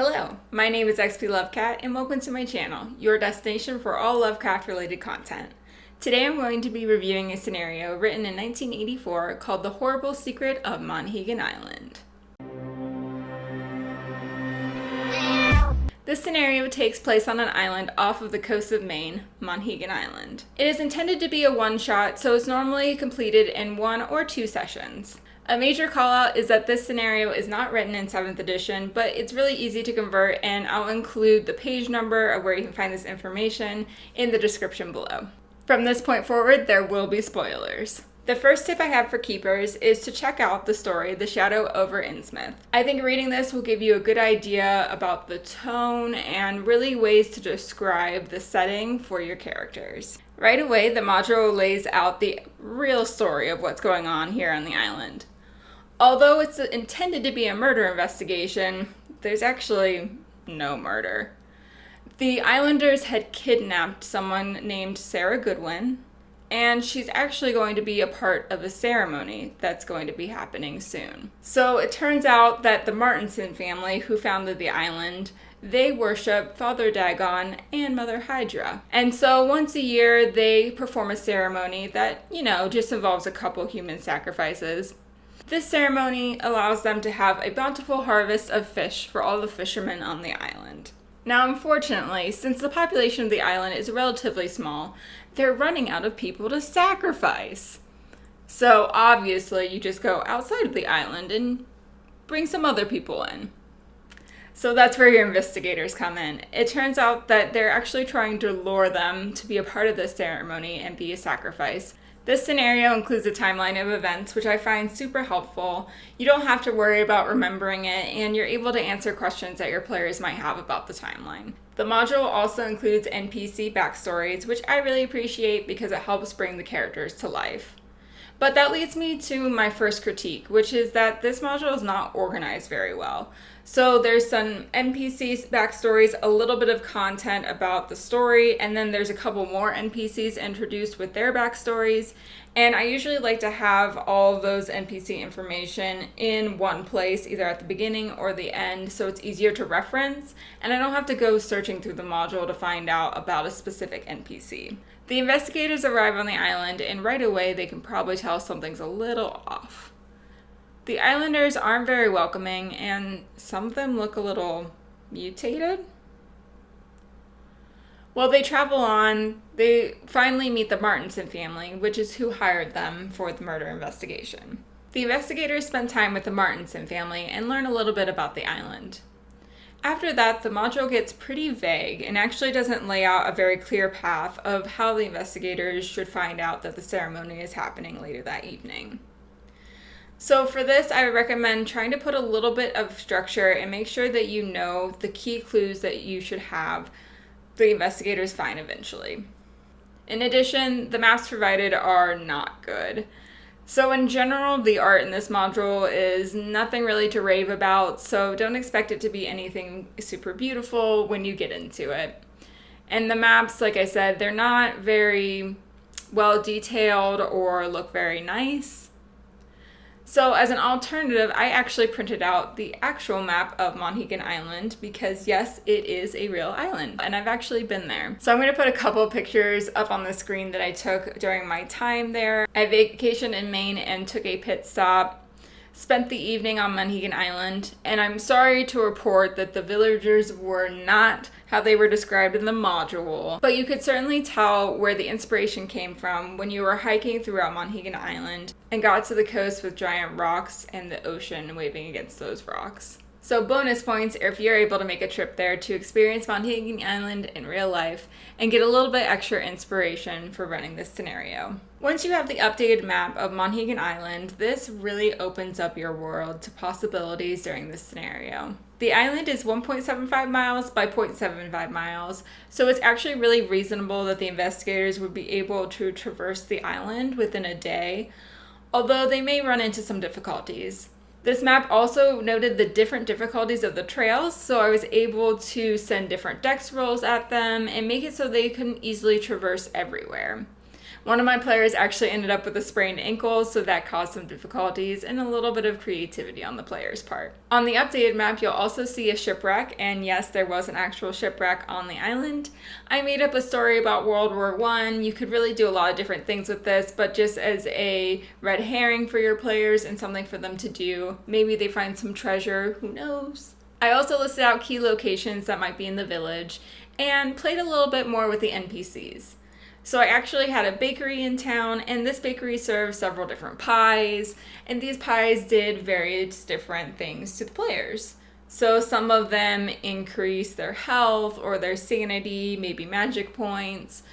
Hello, my name is XP Lovecat and welcome to my channel, your destination for all Lovecraft related content. Today I'm going to be reviewing a scenario written in 1984 called The Horrible Secret of Monhegan Island. This scenario takes place on an island off of the coast of Maine, Monhegan Island. It is intended to be a one-shot, so it's normally completed in 1 or 2 sessions. A major call-out is that this scenario is not written in 7th edition, but it's really easy to convert, and I'll include the page number of where you can find this information in the description below. From this point forward, there will be spoilers. The first tip I have for keepers is to check out the story, The Shadow over Innsmouth. I think reading this will give you a good idea about the tone and really ways to describe the setting for your characters. Right away, the module lays out the real story of what's going on here on the island. Although it's intended to be a murder investigation, there's actually no murder. The islanders had kidnapped someone named Sarah Goodwin, and she's actually going to be a part of a ceremony that's going to be happening soon. So it turns out that the Martinson family, who founded the island, they worship Father Dagon and Mother Hydra. And so once a year, they perform a ceremony that, just involves a couple human sacrifices. This ceremony allows them to have a bountiful harvest of fish for all the fishermen on the island. Now, unfortunately, since the population of the island is relatively small, they're running out of people to sacrifice. So obviously, you just go outside of the island and bring some other people in. So that's where your investigators come in. It turns out that they're actually trying to lure them to be a part of this ceremony and be a sacrifice. This scenario includes a timeline of events, which I find super helpful. You don't have to worry about remembering it, and you're able to answer questions that your players might have about the timeline. The module also includes Npc Backstories, which I really appreciate because it helps bring the characters to life. But that leads me to my first critique, which is that this module is not organized very well. So there's some NPC backstories, a little bit of content about the story, and then there's a couple more NPCs introduced with their backstories. And I usually like to have all of those NPC information in one place, either at the beginning or the end, so it's easier to reference, and I don't have to go searching through the module to find out about a specific NPC. The investigators arrive on the island, and right away they can probably tell something's a little off. The islanders aren't very welcoming, and some of them look a little mutated. While they travel on, they finally meet the Martinson family, which is who hired them for the murder investigation. The investigators spend time with the Martinson family and learn a little bit about the island. After that, the module gets pretty vague and actually doesn't lay out a very clear path of how the investigators should find out that the ceremony is happening later that evening. So for this, I would recommend trying to put a little bit of structure and make sure that you know the key clues that you should have the investigators find eventually. In addition, the maps provided are not good. So in general, the art in this module is nothing really to rave about, so don't expect it to be anything super beautiful when you get into it. And the maps, like I said, they're not very well detailed or look very nice. So as an alternative, I actually printed out the actual map of Monhegan Island because yes, it is a real island and I've actually been there. So I'm going to put a couple of pictures up on the screen that I took during my time there. I vacationed in Maine and took a pit stop, spent the evening on Monhegan Island, and I'm sorry to report that the villagers were not how they were described in the module, but you could certainly tell where the inspiration came from when you were hiking throughout Monhegan Island and got to the coast with giant rocks and the ocean waving against those rocks. So bonus points if you're able to make a trip there to experience Monhegan Island in real life and get a little bit extra inspiration for running this scenario. Once you have the updated map of Monhegan Island, this really opens up your world to possibilities during this scenario. The island is 1.75 miles by 0.75 miles, so it's actually really reasonable that the investigators would be able to traverse the island within a day, although they may run into some difficulties. This map also noted the different difficulties of the trails, so I was able to send different dex rolls at them and make it so they couldn't easily traverse everywhere. One of my players actually ended up with a sprained ankle, so that caused some difficulties and a little bit of creativity on the player's part. On the updated map, you'll also see a shipwreck, and yes, there was an actual shipwreck on the island. I made up a story about World War I. You could really do a lot of different things with this, but just as a red herring for your players and something for them to do. Maybe they find some treasure, who knows? I also listed out key locations that might be in the village and played a little bit more with the NPCs. So I actually had a bakery in town, and this bakery served several different pies, and these pies did various different things to the players. So some of them increased their health or their sanity, maybe magic points,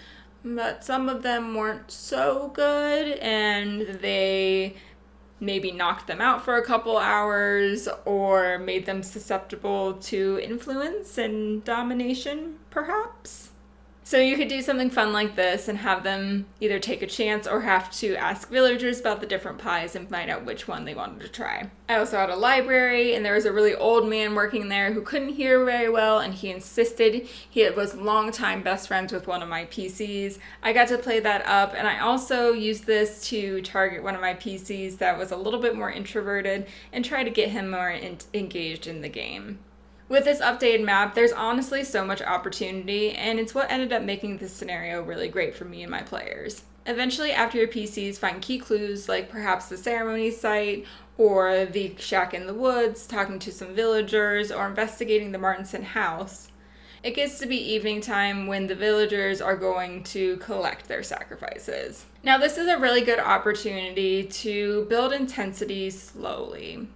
but some of them weren't so good, and they maybe knocked them out for a couple hours or made them susceptible to influence and domination, perhaps. So you could do something fun like this and have them either take a chance or have to ask villagers about the different pies and find out which one they wanted to try. I also had a library, and there was a really old man working there who couldn't hear very well, and he insisted. He was longtime best friends with one of my PCs. I got to play that up, and I also used this to target one of my PCs that was a little bit more introverted and try to get him more engaged in the game. With this updated map, there's honestly so much opportunity, and it's what ended up making this scenario really great for me and my players. Eventually, after your PCs find key clues like perhaps the ceremony site or the shack in the woods, talking to some villagers, or investigating the Martinson house, it gets to be evening time when the villagers are going to collect their sacrifices. Now, this is a really good opportunity to build intensity slowly.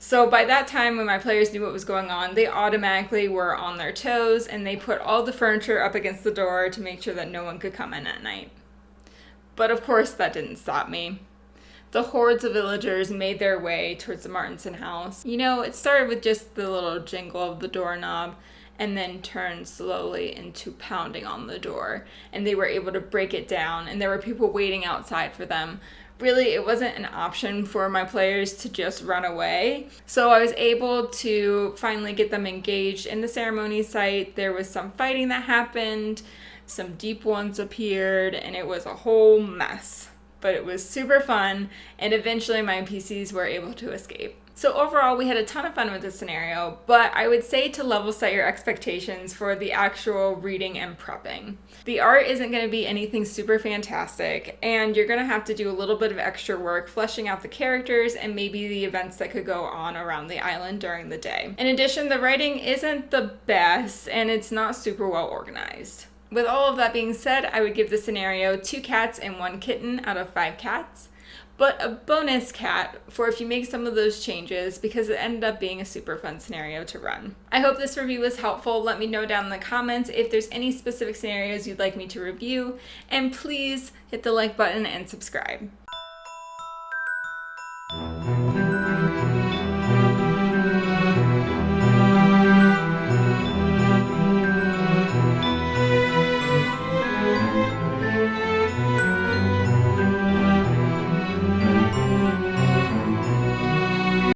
So by that time, when my players knew what was going on, they automatically were on their toes, and they put all the furniture up against the door to make sure that no one could come in at night. But of course, that didn't stop me. The hordes of villagers made their way towards the Martinson house. You know, it started with just the little jingle of the doorknob, and then turned slowly into pounding on the door. And they were able to break it down, and there were people waiting outside for them. Really, it wasn't an option for my players to just run away. So I was able to finally get them engaged in the ceremony site. There was some fighting that happened, some deep ones appeared, and it was a whole mess. But it was super fun, and eventually my PCs were able to escape. So overall, we had a ton of fun with this scenario, but I would say to level set your expectations for the actual reading and prepping. The art isn't going to be anything super fantastic, and you're going to have to do a little bit of extra work fleshing out the characters and maybe the events that could go on around the island during the day. In addition, the writing isn't the best, and it's not super well organized. With all of that being said, I would give the scenario 2 cats and 1 kitten out of 5 cats. But a bonus cat for if you make some of those changes, because it ended up being a super fun scenario to run. I hope this review was helpful. Let me know down in the comments if there's any specific scenarios you'd like me to review, and please hit the like button and subscribe.